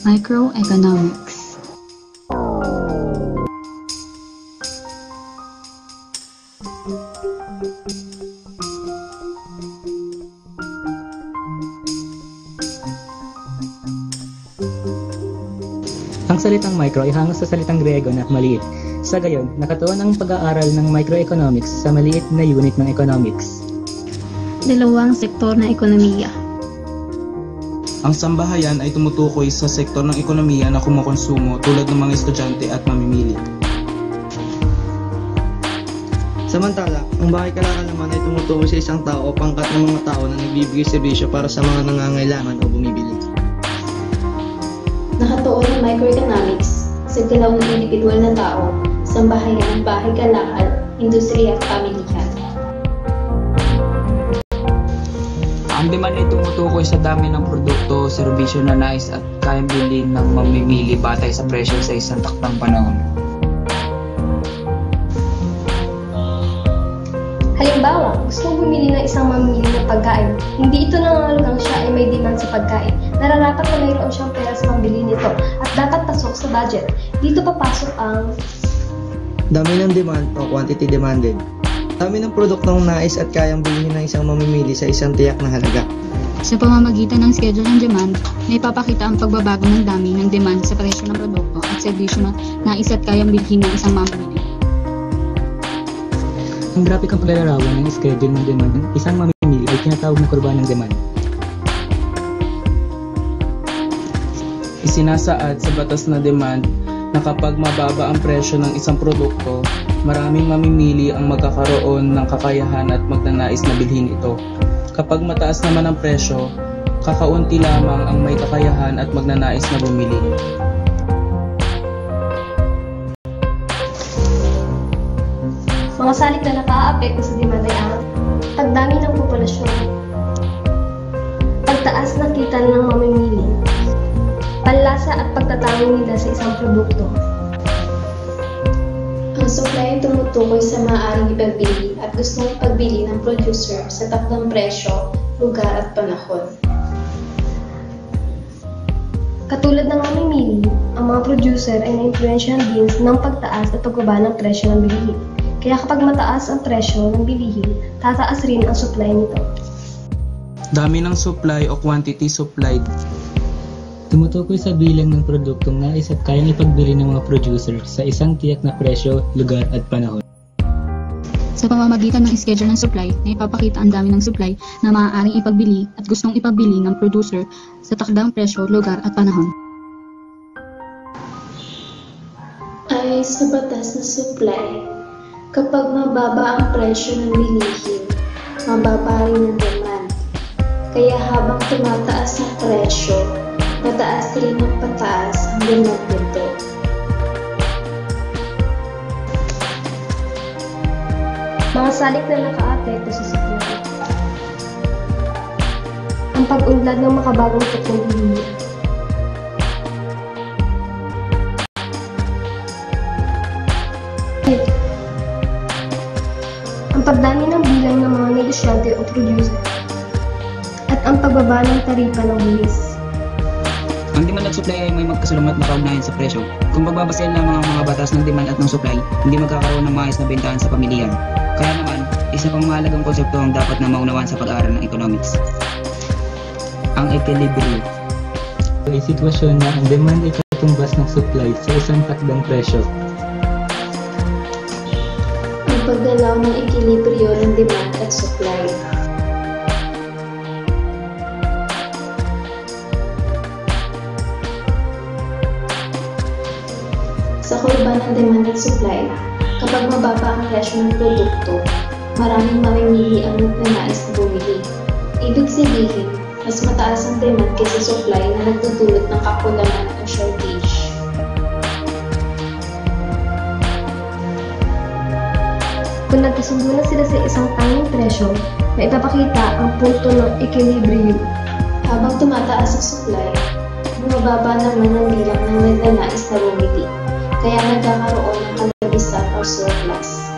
Microeconomics. Ang salitang micro ay hango sa salitang Grego na maliit. Sa gayon, nakatuon ang pag-aaral ng microeconomics sa maliit na unit ng economics. Dalawang sektor na ekonomiya. Ang sambahayan ay tumutukoy sa sektor ng ekonomiya na kumukonsumo tulad ng mga estudyante at mamimili. Samantala, ang bahay kalakal naman ay tumutukoy sa isang tao o pangkat ng mga tao na nagbibigay serbisyo para sa mga nangangailangan o bumibili. Nakatuon ang microeconomics sa galaw ng individual na tao, sambahayan, bahay kalakal, industriya at pamilya. Ang demand ay tumutukoy sa dami ng produkto o serbisyo na nais at kayang bilhin ng mamimili batay sa presyo sa isang takdang panahon. Halimbawa, gusto mong bumili ng isang mamimili ng pagkain. Hindi ito nangangahulugang siya ay may demand sa pagkain. Nararapat na mayroon siyang pera sa pambili nito at dapat pasok sa budget. Dito papasok ang dami ng demand o quantity demanded. Dami ng produktong nais at kayang bilhin ng isang mamimili sa isang tiyak na halaga. Sa pamamagitan ng schedule ng demand, may papakita ang pagbabago ng dami ng demand sa presyo ng produkto at serbisyo na nais at kayang bilhin ng isang mamimili. Ang grafikang paglalarawan ng schedule ng demand ng isang mamimili ay tinatawag na kurba ng demand. Isinasaad sa batas na demand na kapag mababa ang presyo ng isang produkto, maraming mamimili ang magkakaroon ng kakayahan at magnanais na bilhin ito. Kapag mataas naman ang presyo, kakaunti lamang ang may kakayahan at magnanais na bumili. mga salik na nakaaapekto sa demand ay ang pagdami ng populasyon, pagtaas ng kita ng mamimili, panlasa at pagtatango nila sa isang produkto. Ang supply ay tumutukoy sa maaaring ipagbili at gustong ipagbili ng producer sa takdang presyo, lugar at panahon. Katulad ng mamimili, ang mga producer ay na-influensyahan din ng pagtaas at pagbaba ng presyo ng bilihin. Kaya kapag mataas ang presyo ng bilihin, tataas rin ang supply nito. Dami ng supply o quantity supplied. Tumutukoy sa bilang ng produktong nais at kayang ipagbili ng mga producer sa isang tiyak na presyo, lugar at panahon. Sa pamamagitan ng schedule ng supply, na ipapakita ang dami ng supply na maaaring ipagbili at gustong ipagbili ng producer sa takdang presyo, lugar at panahon. Ay sa batas na supply, kapag mababa ang presyo ng bilihin, mababa rin ang demand. Kaya habang tumataas ang presyo, pataas rin ang pataas ang demand nito. Mga salik na nakaapekto sa supply. Ang pag-unlad ng makabagong teknolohiya. Ang pagdami ng bilang ng mga negosyante o producer. At ang pagbaba ng taripa ng buwis. Ang demand at supply ay may magkasalamat na kaugnayan sa presyo. Kung pagbabasehan lamang ang mga batas ng demand at ng supply, hindi magkakaroon ng maayos na bentahan sa pamilihan. Kaya naman, isa pang mahalagang konsepto ang dapat na maunawaan sa pag-aaral ng economics. Ang equilibrium. Ay sitwasyon na ang demand ay katumbas ng supply sa isang takdang presyo. Ang paggalaw ng equilibrio ng demand at supply. Sa kurba ng demand at supply, kapag mababa ang presyo ng produkto, maraming mamimili ang nagnanais na bumili. Ibig sabihin, mas mataas ang demand kaysa supply na nagdudulot ng kakulangan o shortage. Kung nagkasundo na sila sa isang tanging presyo, na ipapakita ang punto ng equilibrium. Habang tumataas ang supply, bumababa naman ang bilang ng nagnanais na bumili, kaya nagkakaroon ng kalabisan o surplus.